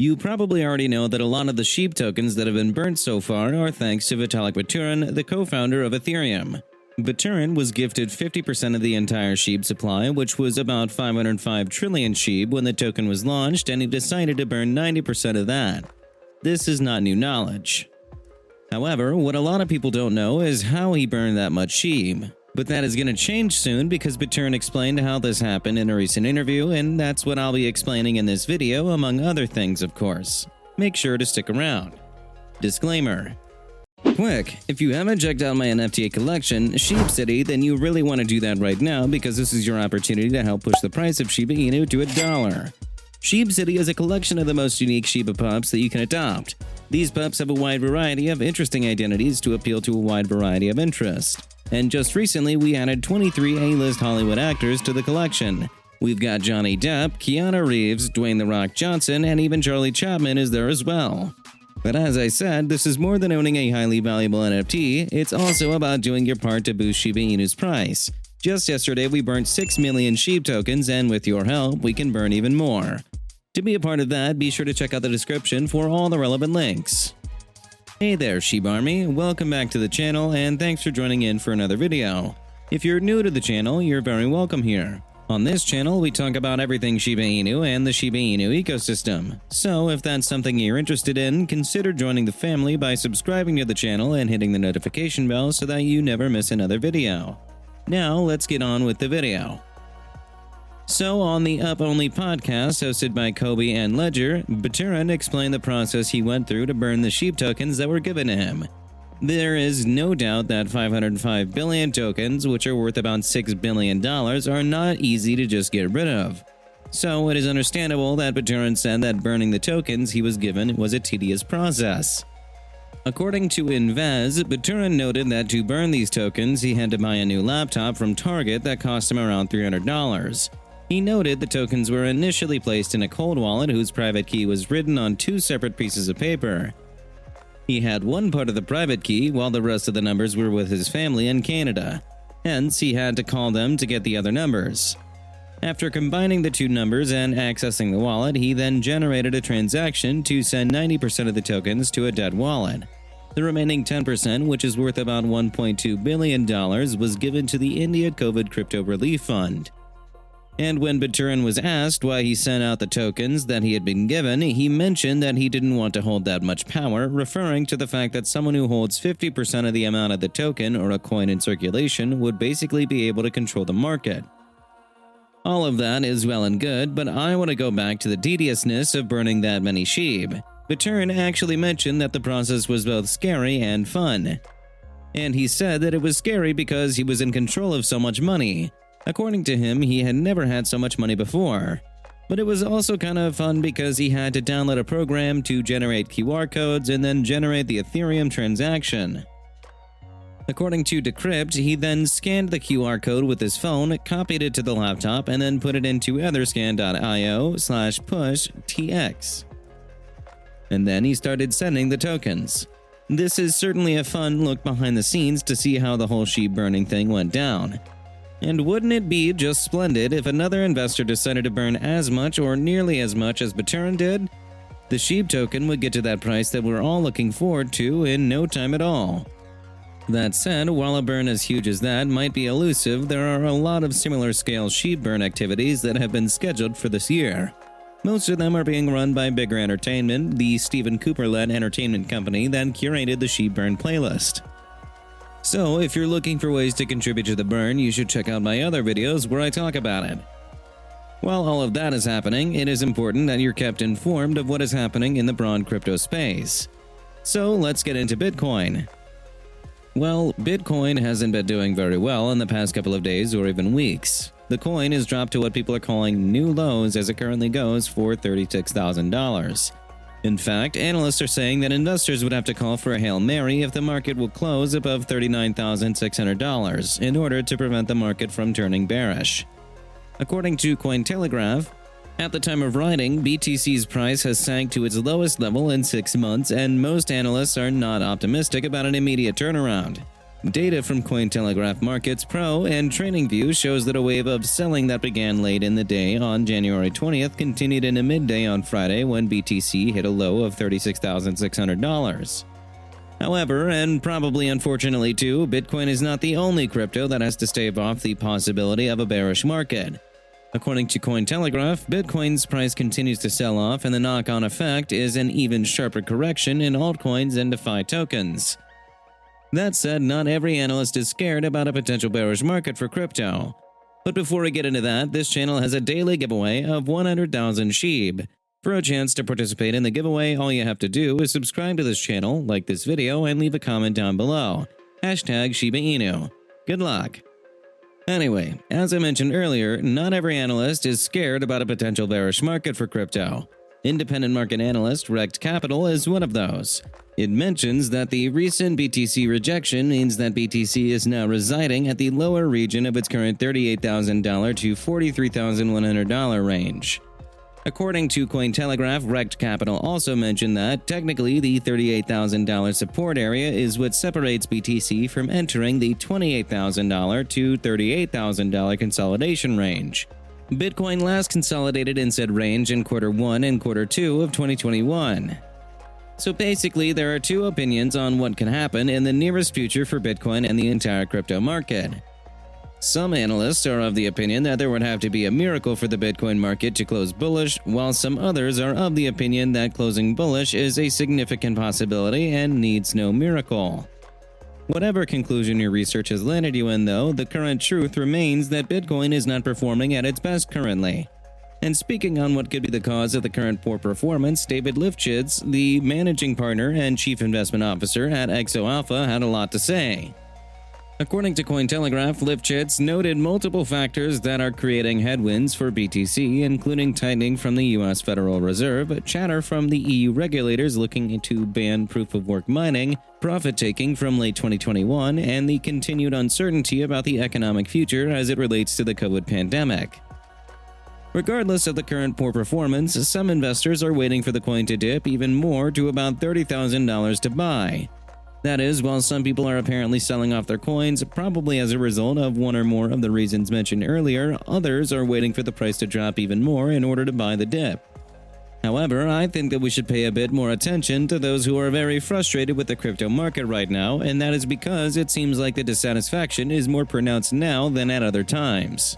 You probably already know that a lot of the SHIB tokens that have been burnt so far are thanks to Vitalik Buterin, the co-founder of Ethereum. Buterin was gifted 50% of the entire SHIB supply, which was about 505 trillion SHIB when the token was launched, and he decided to burn 90% of that. This is not new knowledge. However, what a lot of people don't know is how he burned that much SHIB. But that is going to change soon because Buterin explained how this happened in a recent interview, and that's what I'll be explaining in this video, among other things, of course. Make sure to stick around. Disclaimer. Quick, if you haven't checked out my NFT collection, SHIB City, then you really want to do that right now because this is your opportunity to help push the price of Shiba Inu to $1. SHIB City is a collection of the most unique Shiba pups that you can adopt. These pups have a wide variety of interesting identities to appeal to a wide variety of interests. And just recently, we added 23 A-list Hollywood actors to the collection. We've got Johnny Depp, Keanu Reeves, Dwayne "The Rock" Johnson, and even Charlie Chapman is there as well. But as I said, this is more than owning a highly valuable NFT, it's also about doing your part to boost Shiba Inu's price. Just yesterday, we burnt 6 million SHIB tokens, and with your help, we can burn even more. To be a part of that, be sure to check out the description for all the relevant links. Hey there, SHIB Army, welcome back to the channel and thanks for joining in for another video. If you're new to the channel, you're very welcome here. On this channel, we talk about everything Shiba Inu and the Shiba Inu ecosystem. So if that's something you're interested in, consider joining the family by subscribing to the channel and hitting the notification bell so that you never miss another video. Now let's get on with the video. So, on the Up Only podcast hosted by Kobe and Ledger, Buterin explained the process he went through to burn the SHIB tokens that were given to him. There is no doubt that 505 billion tokens, which are worth about $6 billion, are not easy to just get rid of. So, it is understandable that Buterin said that burning the tokens he was given was a tedious process. According to Invez, Buterin noted that to burn these tokens, he had to buy a new laptop from Target that cost him around $300. He noted the tokens were initially placed in a cold wallet whose private key was written on 2 separate pieces of paper. He had one part of the private key while the rest of the numbers were with his family in Canada. Hence, he had to call them to get the other numbers. After combining the 2 numbers and accessing the wallet, he then generated a transaction to send 90% of the tokens to a dead wallet. The remaining 10%, which is worth about $1.2 billion, was given to the India COVID Crypto Relief Fund. And when Buterin was asked why he sent out the tokens that he had been given, he mentioned that he didn't want to hold that much power, referring to the fact that someone who holds 50% of the amount of the token or a coin in circulation would basically be able to control the market. All of that is well and good, but I want to go back to the tediousness of burning that many SHIB. Buterin actually mentioned that the process was both scary and fun. And he said that it was scary because he was in control of so much money. According to him, he had never had so much money before. But it was also kind of fun because he had to download a program to generate QR codes and then generate the Ethereum transaction. According to Decrypt, he then scanned the QR code with his phone, copied it to the laptop, and then put it into etherscan.io/pushtx. And then he started sending the tokens. This is certainly a fun look behind the scenes to see how the whole SHIB burning thing went down. And wouldn't it be just splendid if another investor decided to burn as much or nearly as much as Buterin did? The SHIB token would get to that price that we're all looking forward to in no time at all. That said, while a burn as huge as that might be elusive, there are a lot of similar scale SHIB burn activities that have been scheduled for this year. Most of them are being run by Bigger Entertainment, the Stephen Cooper-led entertainment company that curated the SHIB burn playlist. So, if you're looking for ways to contribute to the burn, you should check out my other videos where I talk about it. While all of that is happening, it is important that you're kept informed of what is happening in the broad crypto space. So, let's get into Bitcoin. Well, Bitcoin hasn't been doing very well in the past couple of days or even weeks. The coin has dropped to what people are calling new lows as it currently goes for $36,000. In fact, analysts are saying that investors would have to call for a Hail Mary if the market will close above $39,600 in order to prevent the market from turning bearish. According to Cointelegraph, at the time of writing, BTC's price has sank to its lowest level in 6 months, and most analysts are not optimistic about an immediate turnaround. Data from Cointelegraph Markets Pro and TradingView shows that a wave of selling that began late in the day on January 20th continued into midday on Friday when BTC hit a low of $36,600. However, and probably unfortunately too, Bitcoin is not the only crypto that has to stave off the possibility of a bearish market. According to Cointelegraph, Bitcoin's price continues to sell off, and the knock-on effect is an even sharper correction in altcoins and DeFi tokens. That said, not every analyst is scared about a potential bearish market for crypto. But before we get into that, this channel has a daily giveaway of 100,000 SHIB. For a chance to participate in the giveaway, all you have to do is subscribe to this channel, like this video, and leave a comment down below. #ShibaInu. Good luck! Anyway, as I mentioned earlier, not every analyst is scared about a potential bearish market for crypto. Independent market analyst Rect Capital is one of those. It mentions that the recent BTC rejection means that BTC is now residing at the lower region of its current $38,000 to $43,100 range. According to Cointelegraph, Rect Capital also mentioned that technically the $38,000 support area is what separates BTC from entering the $28,000 to $38,000 consolidation range. Bitcoin last consolidated in said range in Q1 and Q2 of 2021. So basically, there are two opinions on what can happen in the nearest future for Bitcoin and the entire crypto market. Some analysts are of the opinion that there would have to be a miracle for the Bitcoin market to close bullish, while some others are of the opinion that closing bullish is a significant possibility and needs no miracle. Whatever conclusion your research has landed you in, though, the current truth remains that Bitcoin is not performing at its best currently. And speaking on what could be the cause of the current poor performance, David Lifshitz, the managing partner and chief investment officer at XO Alpha, had a lot to say. According to Cointelegraph, Lifshitz noted multiple factors that are creating headwinds for BTC, including tightening from the US Federal Reserve, chatter from the EU regulators looking to ban proof-of-work mining, profit-taking from late 2021, and the continued uncertainty about the economic future as it relates to the COVID pandemic. Regardless of the current poor performance, some investors are waiting for the coin to dip even more to about $30,000 to buy. That is, while some people are apparently selling off their coins, probably as a result of one or more of the reasons mentioned earlier, others are waiting for the price to drop even more in order to buy the dip. However, I think that we should pay a bit more attention to those who are very frustrated with the crypto market right now, and that is because it seems like the dissatisfaction is more pronounced now than at other times.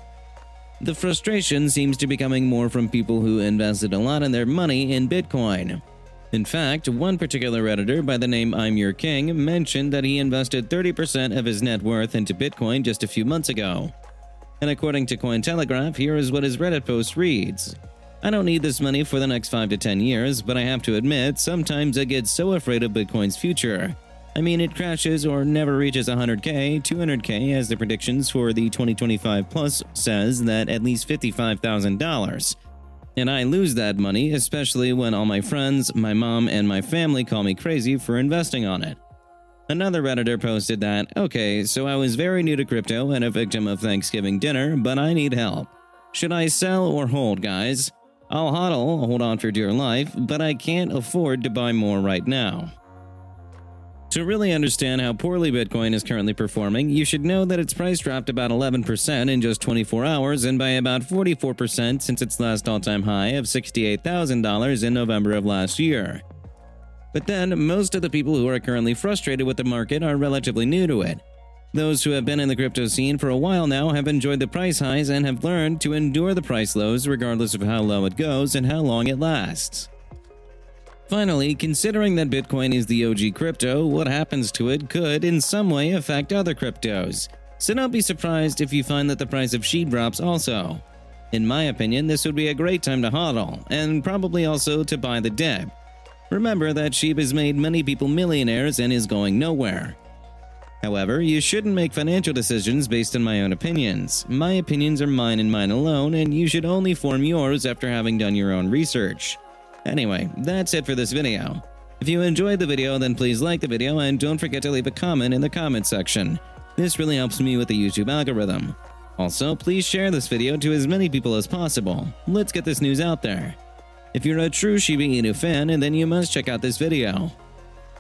The frustration seems to be coming more from people who invested a lot of their money in Bitcoin. In fact, one particular Redditor by the name I'm Your King mentioned that he invested 30% of his net worth into Bitcoin just a few months ago. And according to Cointelegraph, here is what his Reddit post reads. I don't need this money for the next 5 to 10 years, but I have to admit, sometimes I get so afraid of Bitcoin's future. I mean, it crashes or never reaches 100k, 200k as the predictions for the 2025 plus says that at least $55,000. And I lose that money, especially when all my friends, my mom, and my family call me crazy for investing on it. Another Redditor posted that, okay, so I was very new to crypto and a victim of Thanksgiving dinner, but I need help. Should I sell or hold, guys? I'll hodl, hold on for dear life, but I can't afford to buy more right now. To really understand how poorly Bitcoin is currently performing, you should know that its price dropped about 11% in just 24 hours and by about 44% since its last all-time high of $68,000 in November of last year. But then, most of the people who are currently frustrated with the market are relatively new to it. Those who have been in the crypto scene for a while now have enjoyed the price highs and have learned to endure the price lows regardless of how low it goes and how long it lasts. Finally, considering that Bitcoin is the OG crypto, what happens to it could in some way affect other cryptos. So don't be surprised if you find that the price of SHIB drops also. In my opinion, this would be a great time to hodl, and probably also to buy the dip. Remember that SHIB has made many people millionaires and is going nowhere. However, you shouldn't make financial decisions based on my own opinions. My opinions are mine and mine alone, and you should only form yours after having done your own research. Anyway, that's it for this video. If you enjoyed the video, then please like the video and don't forget to leave a comment in the comment section. This really helps me with the YouTube algorithm. Also, please share this video to as many people as possible. Let's get this news out there. If you're a true Shiba Inu fan, then you must check out this video.